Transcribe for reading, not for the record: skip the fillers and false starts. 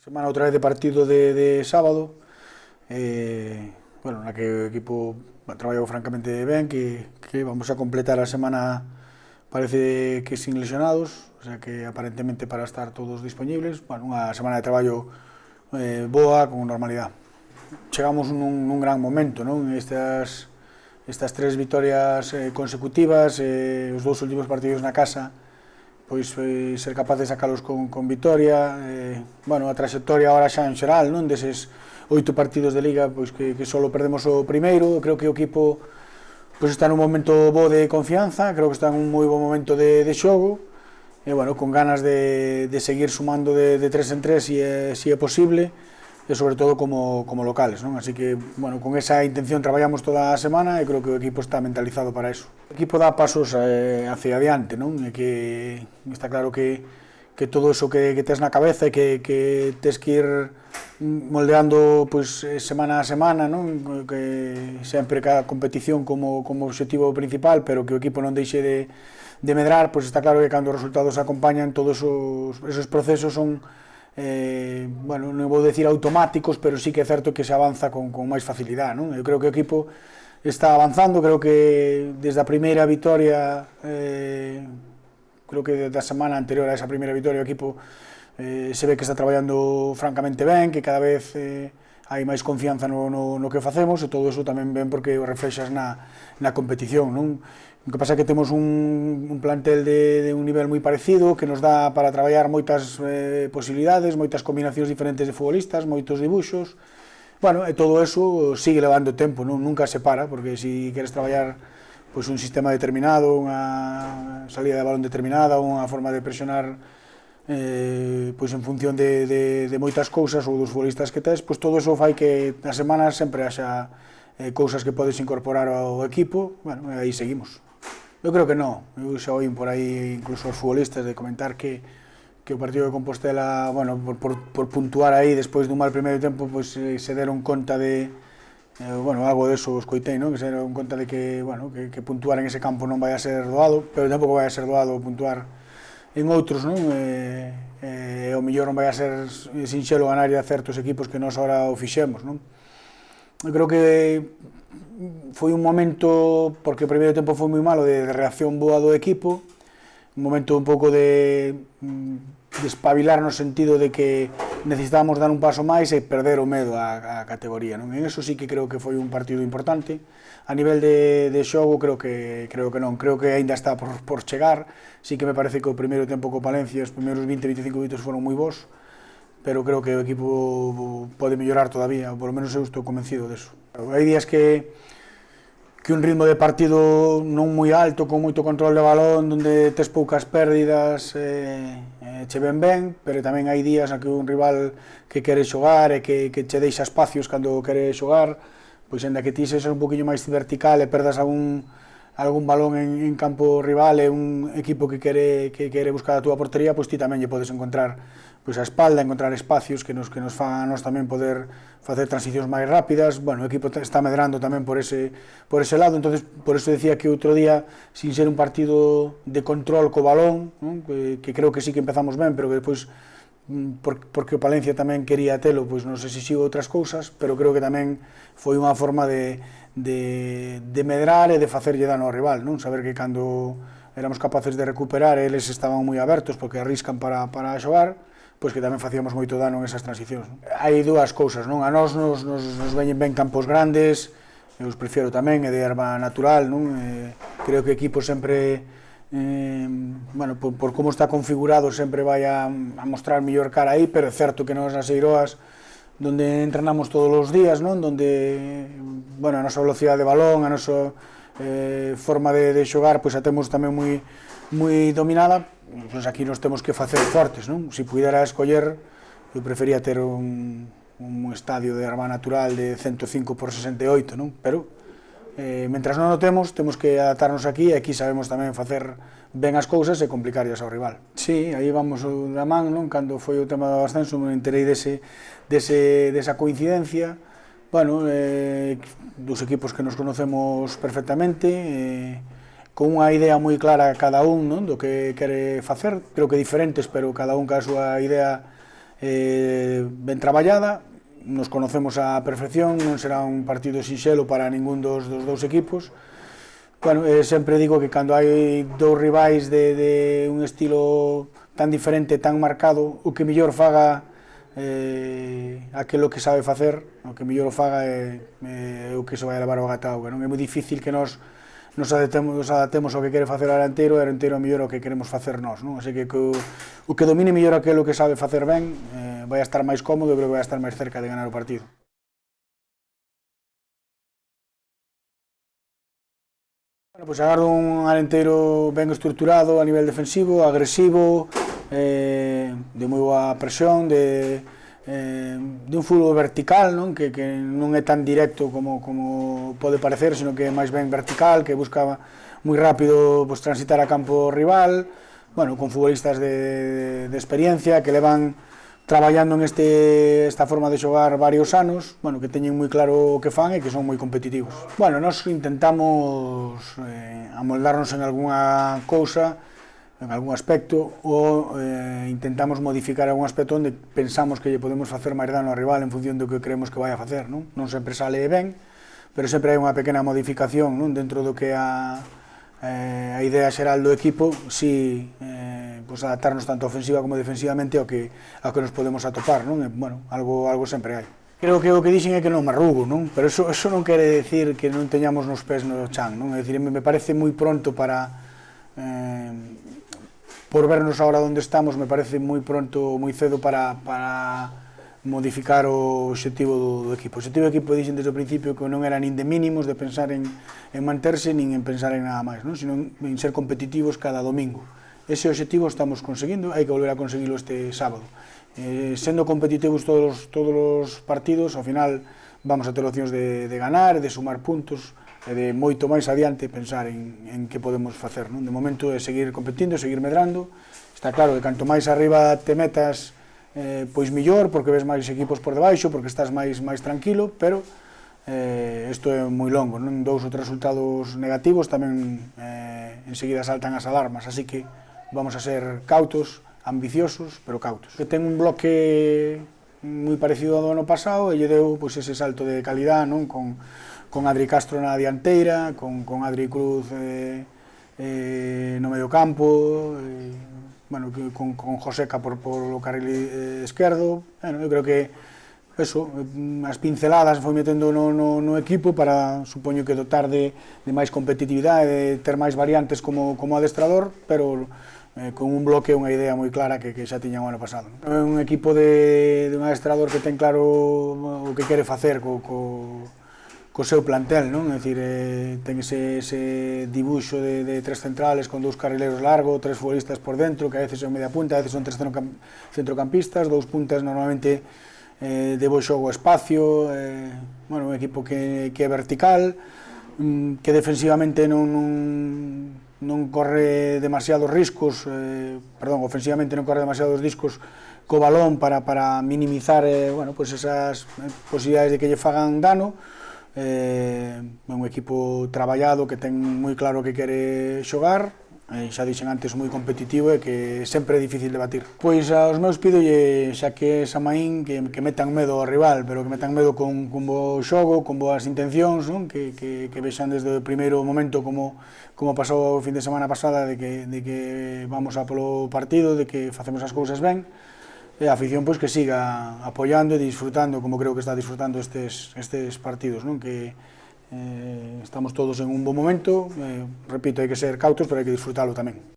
Semana outra vez de partido de sábado, na que o equipo traballou francamente ben, que vamos a completar a semana, parece que sin lesionados, o sea que aparentemente para estar todos disponibles, unha semana de traballo boa, con normalidade. Chegamos nun gran momento, non? Estas tres vitorias consecutivas, os dous últimos partidos na casa, pois ser capaz de sacalos con vitoria, a trayectoria ahora xa en xeral, non, deses 8 partidos de Liga, pois que só perdemos o primeiro. Creo que o equipo pois está nun momento bo de confianza, creo que está en un moi bo momento de xogo, e con ganas de seguir sumando de 3 en 3 se é posible, e sobre todo como locales, non? Así que, con esa intención traballamos toda a semana e creo que o equipo está mentalizado para eso. O equipo dá pasos hacia adiante, non? E que está claro que todo eso que tes na cabeza e que tes que ir moldeando pois, semana a semana, non? Que sempre cada competición como objetivo principal, pero que o equipo non deixe de medrar, pois está claro que cando os resultados acompañan, todos esos procesos son non vou decir automáticos, pero sí que é certo que se avanza con máis facilidade, non? Eu creo que o equipo está avanzando, creo que desde a primeira vitoria, creo que da semana anterior a esa primeira vitoria o equipo se ve que está traballando francamente ben, que cada vez hai máis confianza no que facemos, e todo iso tamén ben porque o reflexas na competición, non? O que pasa é que temos un plantel de un nivel moi parecido, que nos dá para traballar moitas posibilidades, moitas combinacións diferentes de futbolistas, moitos dibuixos, e todo eso sigue levando tempo, non? Nunca se para, porque se queres traballar pois, un sistema determinado, unha salida de balón determinada, unha forma de presionar pois en función de moitas cousas ou dos futbolistas que tes, pois todo eso fai que nas semanas sempre haxa cousas que podes incorporar ao equipo, aí seguimos. Eu creo que non, eu xa oín por aí incluso os futbolistas de comentar que o partido de Compostela, por puntuar aí despois dun mal primeiro tempo, pois se deron conta de, algo deso escoitei, non? Que se deron conta de que puntuar en ese campo non vai a ser doado, pero tampouco vai a ser doado puntuar en outros, non? O mellor non vai a ser sinxelo ganar a certos equipos que nós agora o fixemos, non? Eu creo que foi un momento, porque o primeiro tempo foi moi malo, de reacción boa do equipo, un momento un pouco de espabilar no sentido de que necesitábamos dar un paso máis e perder o medo á categoría, non? En eso sí que creo que foi un partido importante. A nivel de xogo creo que non, creo que aínda está por chegar. Sí que me parece que o primeiro tempo co Palencia, os primeiros 20-25 minutos foron moi bons, pero creo que o equipo pode mellorar todavía, por lo menos eu estou convencido deso. Hai días que un ritmo de partido non moi alto, con moito control de balón, onde tes poucas pérdidas, che ven ben, pero tamén hai días en que un rival que quere xogar e que che deixa espacios cando quere xogar, pois ainda que ti seas un poquinho máis vertical e perdas algún balón en campo rival e un equipo que quere buscar a túa portería, pois ti tamén lle podes encontrar pois a espalda, encontrar espacios que nos fagan a nós tamén poder facer transicións máis rápidas. O equipo está medrando tamén por ese lado, entonces por eso decía que outro día, sin ser un partido de control co balón, non? Que creo que sí que empezamos ben, pero que depois porque o Palencia tamén quería telo, pois nos exixiu outras cousas, pero creo que tamén foi unha forma de medrar e de facerlle dano ao rival, non? Saber que cando éramos capaces de recuperar, eles estaban moi abertos porque arriscan para xogar, pois que tamén facíamos moito dano en esas transicións. Hai dúas cousas, non? A nós nos veñen ben campos grandes, eu os prefiero tamén, é de erva natural, non? Creo que o equipo sempre, por como está configurado, sempre vai a mostrar mellor cara aí, pero é certo que nos nas Eiroas, donde entrenamos todos os días, non? Donde, a nosa velocidade de balón, a nosa forma de xogar, pois a temos tamén moi dominada, pois aquí nos temos que facer fortes, non? Se pudera escoller, eu prefería ter un estadio de erva natural de 105 por 68, non? Pero, mentras non o temos que adaptarnos aquí, e aquí sabemos tamén facer ben as cousas e complicarlas ao rival. Sí, aí vamos da man, non? Cando foi o tema do ascenso, me enterei desa coincidencia, dos equipos que nos conocemos perfectamente, con unha idea moi clara cada un, non? Do que quere facer, creo que diferentes, pero cada un ca súa idea ben traballada, nos conocemos á perfección, non será un partido sinxelo para ningún dos dous equipos. Bueno, sempre digo que cando hai dous rivais de un estilo tan diferente, tan marcado, o que mellor faga aquilo que sabe facer, o que mellor o faga é o que se vai levar ao gata auga, non? É moi difícil que nos adaptemos ao que quere facer o Arenteiro e o Arenteiro mellor ao que queremos facer nós, non? Así que o que domine mellor aquilo que sabe facer ben vai a estar máis cómodo e creo que vai a estar máis cerca de ganar o partido. Bueno, pois agardo un Arenteiro ben estruturado a nivel defensivo, agresivo, de moi boa presión, de un fútbol vertical, non? Que non é tan directo como pode parecer, sino que é máis ben vertical, que busca moi rápido pues, transitar a campo rival, bueno, con futbolistas de experiencia que levan traballando en esta forma de xogar varios anos, bueno, que teñen moi claro o que fan e que son moi competitivos. Bueno, nós intentamos amoldarnos en algunha cousa, en algún aspecto, ou intentamos modificar algún aspecto onde pensamos que lle podemos facer máis dano ao rival en función do que creemos que vai a facer, non? Non sempre sale ben, pero sempre hai unha pequena modificación, non? Dentro do que a idea xeral do equipo, si pues, adaptarnos tanto ofensiva como defensivamente ao que nos podemos atopar, non? Bueno, algo sempre hai. Creo que o que dixen é que non me arrugo, non? Pero eso non quere decir que non teñamos nos pés no chan, non? É dicir, me parece moi pronto para por vernos ahora onde estamos, me parece moi pronto, moi cedo para modificar o obxectivo do equipo. O obxectivo do equipo dixen desde o principio que non era nin de mínimos, de pensar en manterse, nin en pensar en nada máis, non? Sino en ser competitivos cada domingo. Ese obxectivo estamos conseguindo, hai que volver a conseguilo este sábado. Sendo competitivos todos os partidos, ao final vamos a ter opcións de ganar, de sumar puntos, e de moito máis adiante pensar en que podemos facer, non? De momento é seguir competindo, seguir medrando. Está claro que canto máis arriba te metas, pois millor, porque ves máis equipos por debaixo, porque estás máis tranquilo, pero isto é moi longo, non? Dous ou tres resultados negativos tamén enseguida saltan as alarmas, así que vamos a ser cautos, ambiciosos, pero cautos. Que ten un bloque moi parecido ao do ano pasado e lle deu pois, ese salto de calidad, non? Con Adri Castro na dianteira, con Adri Cruz no medio campo, bueno, con Joseca por o carril esquerdo. Bueno, eu creo que eso, as pinceladas foi metendo no equipo para, supoño que dotar de máis competitividade, de ter máis variantes como adestrador, pero con un bloque e unha idea moi clara que xa tiña o ano pasado. É un equipo de un adestrador que ten claro o que quere facer co seu plantel, non? É dicir, ten ese dibuixo de tres centrales con dous carrileros largos, tres futbolistas por dentro, que a veces son media punta, a veces son tres centrocampistas, dous puntas normalmente de bo xogo espacio, bueno, un equipo que é vertical, que defensivamente non corre demasiados riscos, ofensivamente non corre demasiados riscos co balón para minimizar bueno, pues esas posibilidades de que lle fagan dano. É un equipo traballado que ten moi claro que quere xogar, xa dixen antes moi competitivo e que sempre é difícil de batir. Pois aos meus pídolle, xa que é Samaín, que metan medo ao rival, pero que metan medo con bo xogo, con boas intencións, non? Que vexan desde o primeiro momento como pasou o fin de semana pasada de que vamos a polo partido, de que facemos as cousas ben, e a afición pois que siga apoiando e disfrutando como creo que está disfrutando estes partidos, non? Que estamos todos en un bo momento, repito, hai que ser cautos, pero hai que disfrutalo tamén.